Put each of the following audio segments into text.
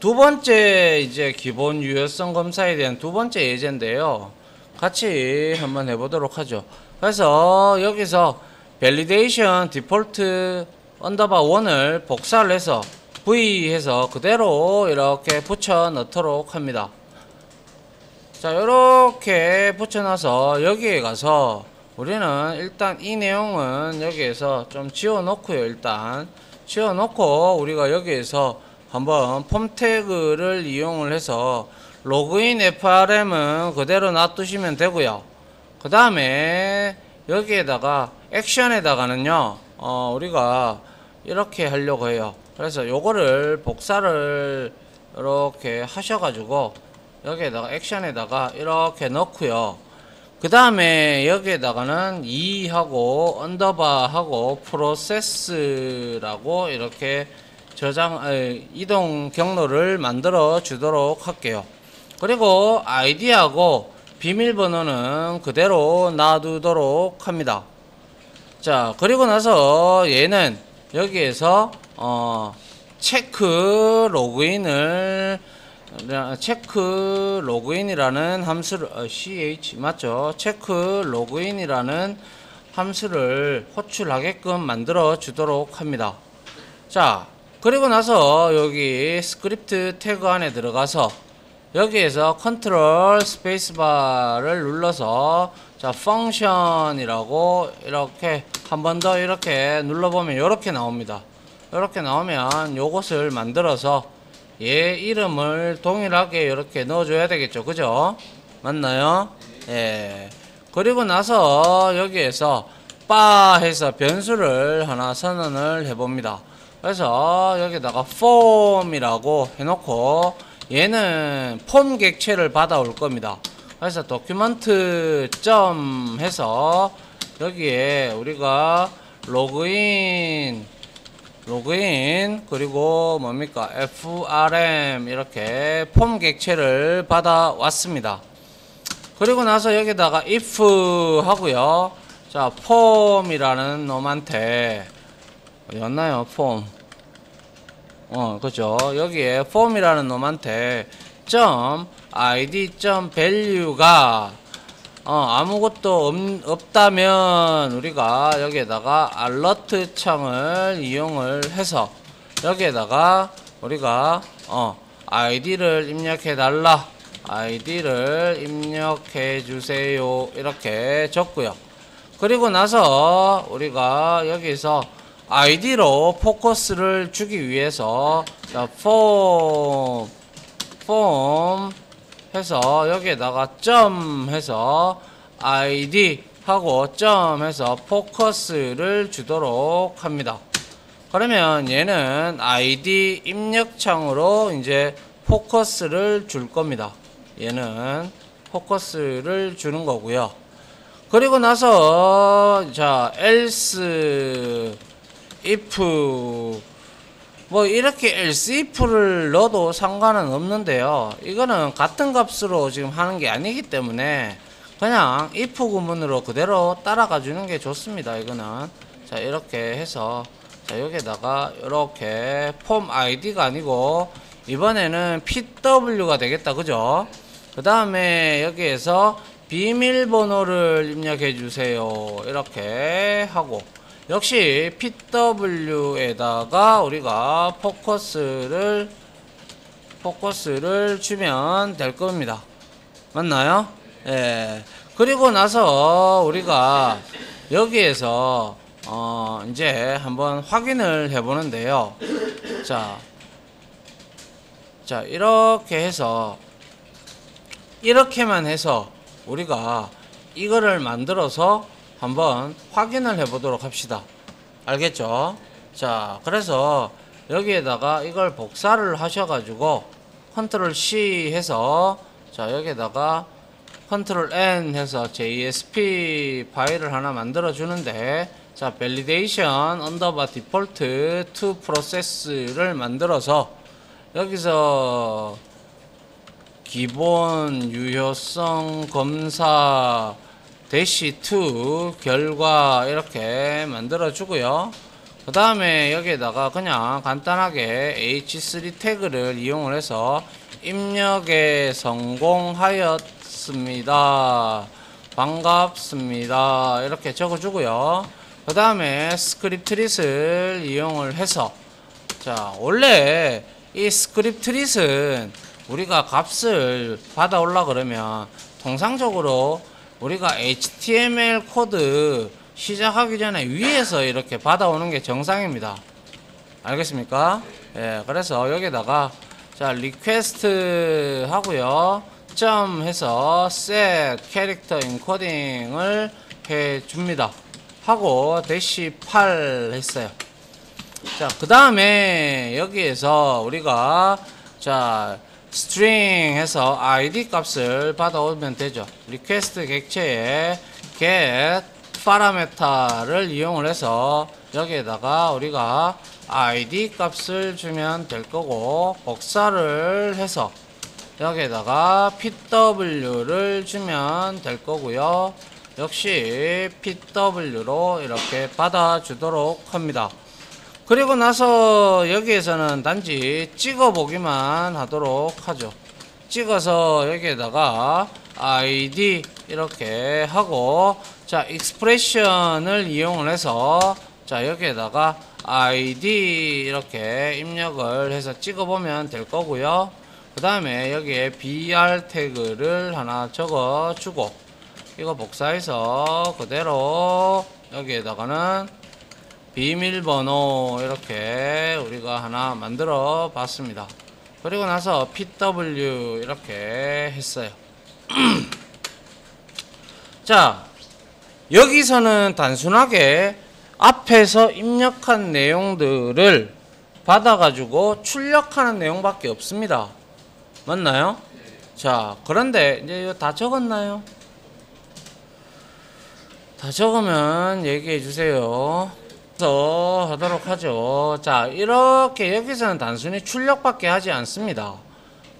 두 번째 이제 기본 유효성 검사에 대한 두 번째 예제인데요. 같이 한번 해보도록 하죠. 그래서 여기서 validation default 언더바 1을 복사를 해서 V 해서 그대로 이렇게 붙여 넣도록 합니다. 자, 이렇게 붙여놔서 여기에 가서 우리는 일단 이 내용은 여기에서 좀 지워 놓고요. 일단 지워 놓고 우리가 여기에서 한번 폼 태그를 이용을 해서 로그인 FRM은 그대로 놔두시면 되고요. 그 다음에 여기에다가 액션에다가는요 우리가 이렇게 하려고 해요. 그래서 요거를 복사를 이렇게 하셔가지고 여기에다가 액션에다가 이렇게 넣고요. 그 다음에 여기에다가는 2하고 언더바하고 프로세스라고 이렇게 이동 경로를 만들어 주도록 할게요. 그리고 아이디하고 비밀번호는 그대로 놔두도록 합니다. 자, 그리고 나서 얘는 여기에서 체크 로그인이라는 함수를 ch 맞죠? 체크 로그인이라는 함수를 호출하게끔 만들어 주도록 합니다. 자, 그리고 나서 여기 스크립트 태그 안에 들어가서 여기에서 컨트롤 스페이스바를 눌러서 자, 펑션이라고 이렇게 한 번 더 이렇게 눌러보면 이렇게 나옵니다. 이렇게 나오면 요것을 만들어서 얘 이름을 동일하게 이렇게 넣어줘야 되겠죠. 그죠? 맞나요? 예. 그리고 나서 여기에서 바 해서 변수를 하나 선언을 해봅니다. 그래서 여기다가 폼이라고 해놓고 얘는 폼 객체를 받아올 겁니다. 그래서 도큐먼트 점 해서 여기에 우리가 로그인 그리고 뭡니까 FRM 이렇게 폼 객체를 받아왔습니다. 그리고 나서 여기다가 if 하고요. 자, 폼이라는 놈한테 어디였나요? 폼. 그죠. 여기에 폼이라는 놈한테 점 id 점 value가 아무것도 없다면 우리가 여기에다가 alert 창을 이용을 해서 여기에다가 우리가 id를 입력해 달라, id를 입력해 주세요 이렇게 적고요. 그리고 나서 우리가 여기서 id로 포커스를 주기 위해서 자, 폼 해서 여기에다가 점 해서 id 하고 점 해서 포커스를 주도록 합니다. 그러면 얘는 id 입력창으로 이제 포커스를 줄 겁니다. 얘는 포커스를 주는 거고요. 그리고 나서 자, else if 뭐 이렇게 else if를 넣어도 상관은 없는데요. 이거는 같은 값으로 지금 하는 게 아니기 때문에 그냥 if 구문으로 그대로 따라가 주는 게 좋습니다. 이거는 자, 이렇게 해서 자, 여기에다가 이렇게 폼 id가 아니고 이번에는 pw가 되겠다. 그죠? 그 다음에 여기에서 비밀번호를 입력해 주세요 이렇게 하고 역시 pw에다가 우리가 포커스를 주면 될 겁니다. 맞나요? 예. 그리고 나서 우리가 여기에서 이제 한번 확인을 해 보는데요. 자, 이렇게 해서 이렇게만 해서 우리가 이거를 만들어서 한번 확인을 해 보도록 합시다. 알겠죠? 자, 그래서 여기에다가 이걸 복사를 하셔가지고 컨트롤 C 해서 자, 여기에다가 컨트롤 N 해서 JSP 파일을 하나 만들어 주는데 자, validation underbar default to process를 만들어서 여기서 기본 유효성 검사 -2 결과 이렇게 만들어 주고요. 그 다음에 여기에다가 그냥 간단하게 h3 태그를 이용을 해서 입력에 성공하였습니다. 반갑습니다. 이렇게 적어주고요. 그 다음에 스크립트릿을 이용을 해서, 자, 원래 이 스크립트릿은 우리가 값을 받아올라 그러면 통상적으로 우리가 HTML 코드 시작하기 전에 위에서 이렇게 받아오는 게 정상입니다. 알겠습니까? 예, 그래서 여기다가 자, 리퀘스트 하고요. 점 해서 set 캐릭터 인코딩을 해 줍니다. 하고 대시 8 했어요. 자, 그 다음에 여기에서 우리가 자, string 해서 id 값을 받아오면 되죠. 리퀘스트 객체에 get 파라메타를 이용을 해서 여기에다가 우리가 id 값을 주면 될 거고, 복사를 해서 여기에다가 pw를 주면 될 거고요. 역시 pw로 이렇게 받아주도록 합니다. 그리고 나서 여기에서는 단지 찍어 보기만 하도록 하죠. 찍어서 여기에다가 id 이렇게 하고, 자, 익스프레션을 이용을 해서 자, 여기에다가 id 이렇게 입력을 해서 찍어 보면 될 거고요. 그 다음에 여기에 br 태그를 하나 적어 주고, 이거 복사해서 그대로 여기에다가는 비밀번호 이렇게 우리가 하나 만들어 봤습니다. 그리고 나서 pw 이렇게 했어요. 자, 여기서는 단순하게 앞에서 입력한 내용들을 받아가지고 출력하는 내용밖에 없습니다. 맞나요? 자, 그런데 이제 이거 다 적었나요? 다 적으면 얘기해 주세요. 그래서 하도록 하죠. 자, 이렇게 여기서는 단순히 출력밖에 하지 않습니다.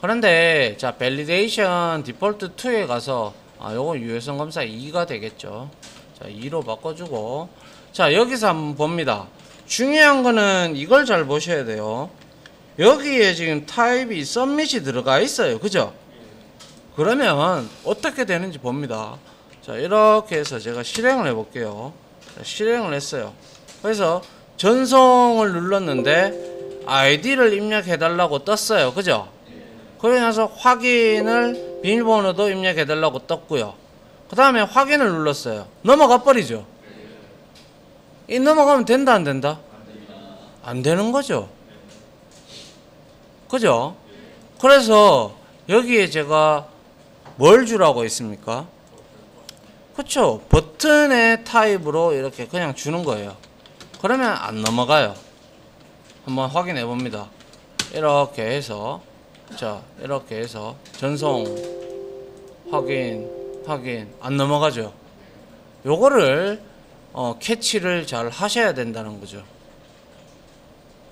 그런데 자, 밸리데이션 디폴트 2에 가서 요건 유효성 검사 2가 되겠죠. 자, 2로 바꿔주고, 자, 여기서 한번 봅니다. 중요한 거는 이걸 잘 보셔야 돼요. 여기에 지금 타입이 submit이 들어가 있어요. 그죠? 그러면 어떻게 되는지 봅니다. 자, 이렇게 해서 제가 실행을 해 볼게요. 실행을 했어요. 그래서 전송을 눌렀는데 아이디를 입력해 달라고 떴어요. 그죠? 그러고 나서 확인을, 비밀번호도 입력해 달라고 떴고요. 그 다음에 확인을 눌렀어요. 넘어가 버리죠. 이 넘어가면 된다 안 된다? 안 되는 거죠. 그죠? 그래서 여기에 제가 뭘 주라고 했습니까? 그쵸? 버튼의 타입으로 이렇게 그냥 주는 거예요. 그러면 안 넘어가요. 한번 확인해 봅니다. 이렇게 해서, 자, 이렇게 해서 전송 확인 안 넘어가죠. 요거를 캐치를 잘 하셔야 된다는 거죠.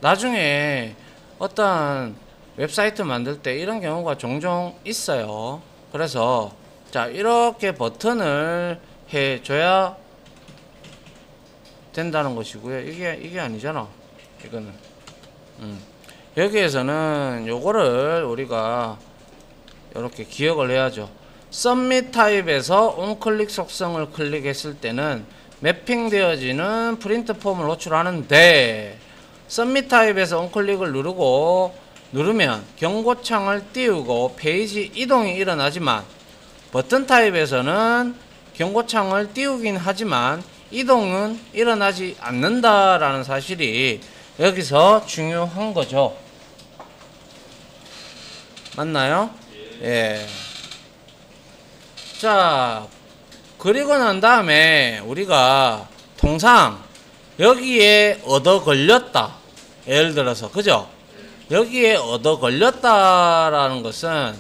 나중에 어떤 웹사이트 만들 때 이런 경우가 종종 있어요. 그래서 자, 이렇게 버튼을 해줘야 된다는 것이고요. 이게 아니잖아. 이거는 여기에서는 요거를 우리가 이렇게 기억을 해야죠. submit 타입에서 onClick 속성을 클릭했을 때는 매핑되어지는 프린트 폼을 호출하는데, submit 타입에서 onClick을 누르면 경고창을 띄우고 페이지 이동이 일어나지만, 버튼 타입에서는 경고창을 띄우긴 하지만 이동은 일어나지 않는다라는 사실이 여기서 중요한 거죠. 맞나요? 예. 자, 그리고 난 다음에 우리가 통상 여기에 얻어 걸렸다, 예를 들어서, 그죠? 여기에 얻어 걸렸다라는 것은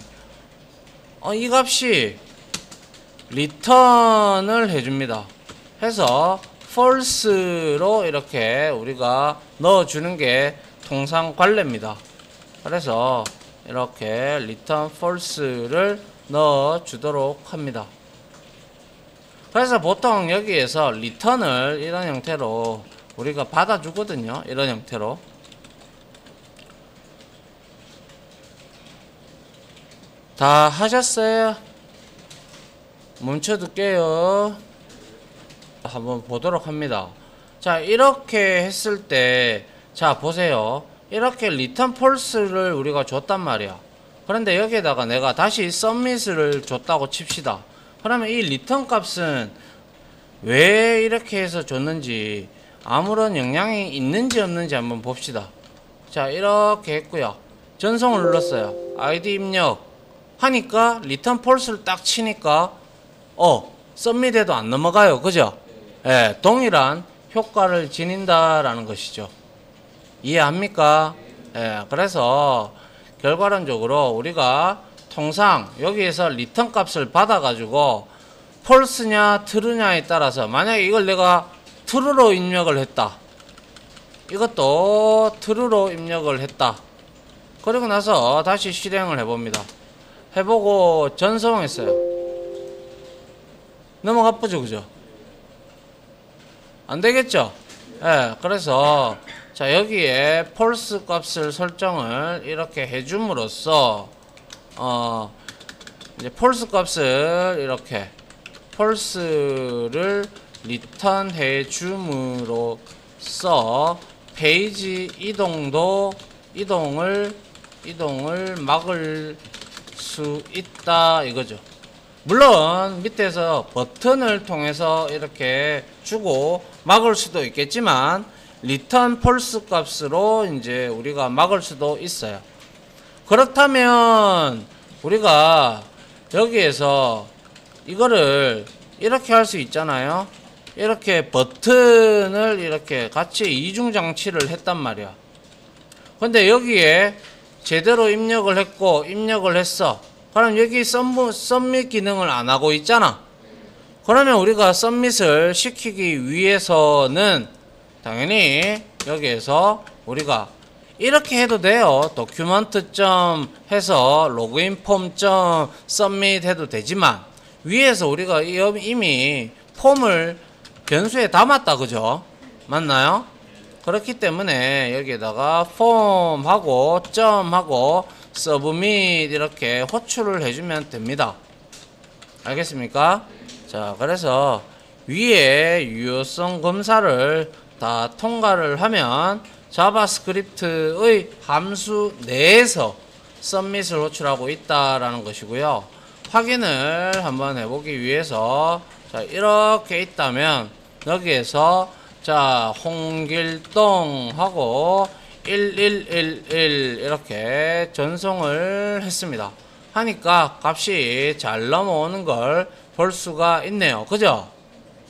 이 값이 리턴을 해줍니다. 해서 false로 이렇게 우리가 넣어주는 게 통상 관례입니다. 그래서 이렇게 return false를 넣어주도록 합니다. 그래서 보통 여기에서 return을 이런 형태로 우리가 받아주거든요. 이런 형태로. 다 하셨어요? 멈춰둘게요. 한번 보도록 합니다. 자, 이렇게 했을 때, 자, 보세요. 이렇게 리턴 폴스를 우리가 줬단 말이야. 그런데 여기에다가 내가 다시 서밋을 줬다고 칩시다. 그러면 이 리턴 값은 왜 이렇게 해서 줬는지, 아무런 영향이 있는지 없는지 한번 봅시다. 자, 이렇게 했고요. 전송을 눌렀어요. 아이디 입력 하니까 리턴 폴스를 딱 치니까 서밋에도 안 넘어가요. 그죠? 예, 동일한 효과를 지닌다라는 것이죠. 이해합니까? 예, 그래서 결과론적으로 우리가 통상 여기에서 리턴 값을 받아가지고 폴스냐 트루냐에 따라서, 만약에 이걸 내가 true로 입력을 했다. 이것도 true로 입력을 했다. 그리고 나서 다시 실행을 해봅니다. 해보고 전송했어요. 너무 가쁘죠, 그죠? 안 되겠죠? 예, 그래서 자, 여기에 폴스 값을 설정을 이렇게 해줌으로써 이제 폴스 값을 이렇게 폴스를 리턴 해줌으로써 페이지 이동을 막을 수 있다 이거죠. 물론 밑에서 버튼을 통해서 이렇게 주고 막을 수도 있겠지만 리턴 폴스 값으로 이제 우리가 막을 수도 있어요. 그렇다면 우리가 여기에서 이거를 이렇게 할 수 있잖아요. 이렇게 버튼을 이렇게 같이 이중 장치를 했단 말이야. 근데 여기에 제대로 입력을 했고 입력을 했어. 그럼 여기 썸밋 기능을 안 하고 있잖아. 그러면 우리가 썸밋을 시키기 위해서는 당연히 여기에서 우리가 이렇게 해도 돼요. 도큐먼트 점 해서 로그인 폼 점 서밋 해도 되지만 위에서 우리가 이미 폼을 변수에 담았다. 그죠? 맞나요? 그렇기 때문에 여기에다가 폼하고 점하고 서브밋 이렇게 호출을 해주면 됩니다. 알겠습니까? 자, 그래서 위에 유효성 검사를 다 통과를 하면 자바스크립트의 함수 내에서 서밋을 호출하고 있다라는 것이고요. 확인을 한번 해보기 위해서 자, 이렇게 있다면 여기에서 자, 홍길동하고 1111 이렇게 전송을 했습니다. 하니까 값이 잘 넘어오는 걸 볼 수가 있네요. 그죠?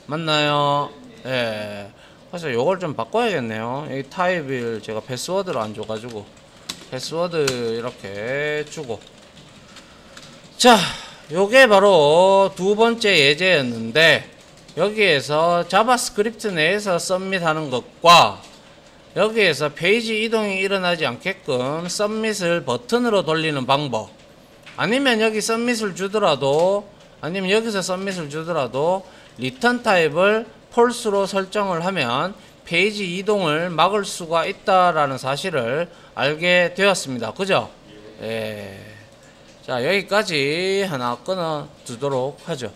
맞나요? 예. 그래서 요걸 좀 바꿔야겠네요. 이 타입을 제가 패스워드를 안 줘가지고 패스워드 이렇게 주고. 자, 요게 바로 두 번째 예제였는데 여기에서 자바스크립트 내에서 서밋하는 것과 여기에서 페이지 이동이 일어나지 않게끔 서밋을 버튼으로 돌리는 방법, 아니면 여기 서밋을 주더라도, 아니면 여기서 서밋을 주더라도 리턴 타입을 폴스로 설정을 하면 페이지 이동을 막을 수가 있다라는 사실을 알게 되었습니다. 그죠? 예. 자, 여기까지 하나 끊어 두도록 하죠.